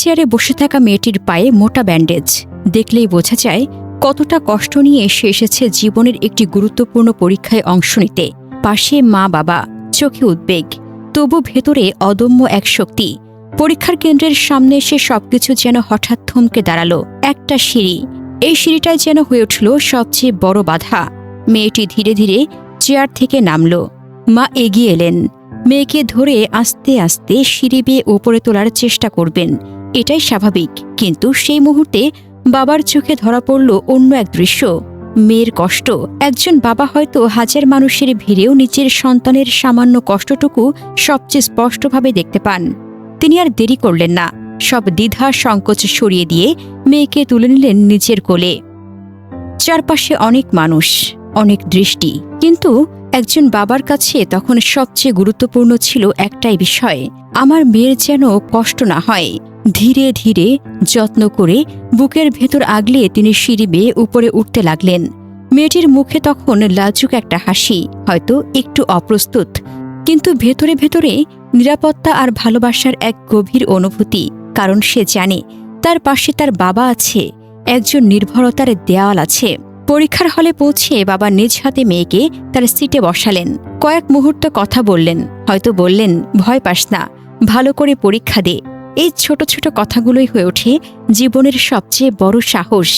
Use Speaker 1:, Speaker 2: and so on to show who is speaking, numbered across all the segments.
Speaker 1: চেয়ারে বসে থাকা মেয়েটির পায়ে মোটা ব্যান্ডেজ দেখলেই বোঝা যায় কতটা কষ্ট নিয়ে সে এসেছে জীবনের একটি গুরুত্বপূর্ণ পরীক্ষায় অংশ নিতে। পাশে মা বাবা, চোখে উদ্বেগ, তবু ভেতরে অদম্য এক শক্তি। পরীক্ষার কেন্দ্রের সামনে এসে সবকিছু যেন হঠাৎ থমকে দাঁড়ালো। একটা সিঁড়ি, এই সিঁড়িটাই যেন হয়ে উঠল সবচেয়ে বড় বাধা। মেয়েটি ধীরে ধীরে চেয়ার থেকে নামল। মা এগিয়ে এলেন, মেয়েকে ধরে আস্তে আস্তে সিঁড়ি বেয়ে উপরে তোলার চেষ্টা করবেন। এটাই স্বাভাবিক, কিন্তু সেই মুহূর্তে বাবার চোখে ধরা পড়ল অন্য এক দৃশ্য। মেয়ের কষ্ট। একজন বাবা হয়তো হাজার মানুষের ভিড়েও নিজের সন্তানের সামান্য কষ্টটুকু সবচেয়ে স্পষ্টভাবে দেখতে পান। তিনি আর দেরি করলেন না, সব দ্বিধা সংকোচ সরিয়ে দিয়ে মেয়েকে তুলে নিলেন নিজের কোলে। চারপাশে অনেক মানুষ, অনেক দৃষ্টি, কিন্তু একজন বাবার কাছে তখন সবচেয়ে গুরুত্বপূর্ণ ছিল একটাই বিষয়, আমার মেয়ের যেন কষ্ট না হয়। ধীরে ধীরে যত্ন করে বুকের ভেতর আগলে তিনি সিঁড়ি বেয়ে উপরে উঠতে লাগলেন। মেয়েটির মুখে তখন লাজুক একটা হাসি, হয়তো একটু অপ্রস্তুত, কিন্তু ভেতরে ভেতরে নিরাপত্তা আর ভালোবাসার এক গভীর অনুভূতি। কারণ সে জানে তার পাশে তার বাবা আছে, একজন নির্ভরতার দেয়াল আছে। পরীক্ষার হলে পৌঁছে বাবা নিজ হাতে মেয়েকে তার সিটে বসালেন। কয়েক মুহূর্ত কথা বললেন, হয়তো বললেন, ভয় পাস না, ভালো করে পরীক্ষা দে। এই ছোট ছোট কথাগুলোই হয়ে ওঠে জীবনের সবচেয়ে বড় সাহস।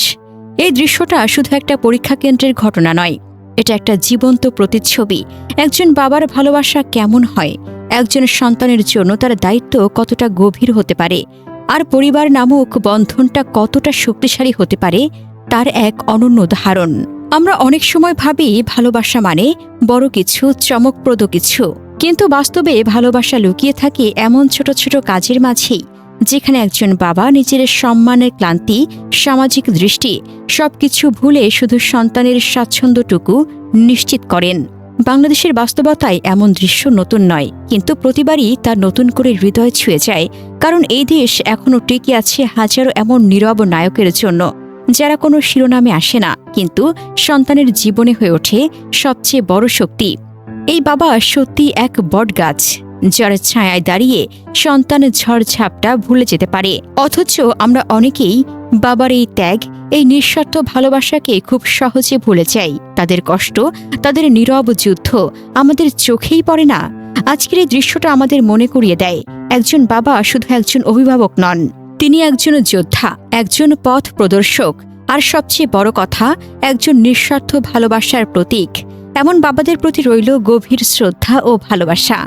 Speaker 1: এই দৃশ্যটা শুধু একটা পরীক্ষা কেন্দ্রের ঘটনা নয়, এটা একটা জীবন্ত প্রতিচ্ছবি। একজন বাবার ভালোবাসা কেমন হয়, একজন সন্তানের জন্য তার দায়িত্ব কতটা গভীর হতে পারে, আর পরিবার নামক বন্ধনটা কতটা শক্তিশালী হতে পারে, তার এক অনন্য উদাহরণ। আমরা অনেক সময় ভাবি ভালোবাসা মানে বড় কিছু, চমকপ্রদ কিছু, কিন্তু বাস্তবে ভালোবাসা লুকিয়ে থাকে এমন ছোট ছোট কাজের মাঝেই, যেখানে একজন বাবা নিজের সম্মানের ক্লান্তি, সামাজিক দৃষ্টি সবকিছু ভুলে শুধু সন্তানের স্বাচ্ছন্দ্যটুকু নিশ্চিত করেন। বাংলাদেশের বাস্তবতায় এমন দৃশ্য নতুন নয়, কিন্তু প্রতিবারই তা নতুন করে হৃদয় ছুঁয়ে যায়। কারণ এই দেশ এখনও টিকে আছে হাজারো এমন নীরব নায়কের জন্য, যারা কোনো শিরোনামে আসে না, কিন্তু সন্তানের জীবনে হয়ে ওঠে সবচেয়ে বড় শক্তি। এই বাবা সত্যি এক বটগাছ, যার ছায়ায় দাঁড়িয়ে সন্তান ঝড়ঝাপটা ভুলে যেতে পারে। অথচ আমরা অনেকেই বাবার এই ত্যাগ, এই নিঃস্বার্থ ভালোবাসাকে খুব সহজে ভুলে যাই। তাদের কষ্ট, তাদের নীরব যুদ্ধ আমাদের চোখেই পড়ে না। আজকের এই দৃশ্যটা আমাদের মনে করিয়ে দেয়, একজন বাবা শুধু একজন অভিভাবক নন, তিনি একজন যোদ্ধা, একজন পথ প্রদর্শক, আর সবচেয়ে বড় কথা, একজন নিঃস্বার্থ ভালোবাসার প্রতীক। এমন বাবাদের প্রতি রইল গভীর শ্রদ্ধা ও ভালোবাসা।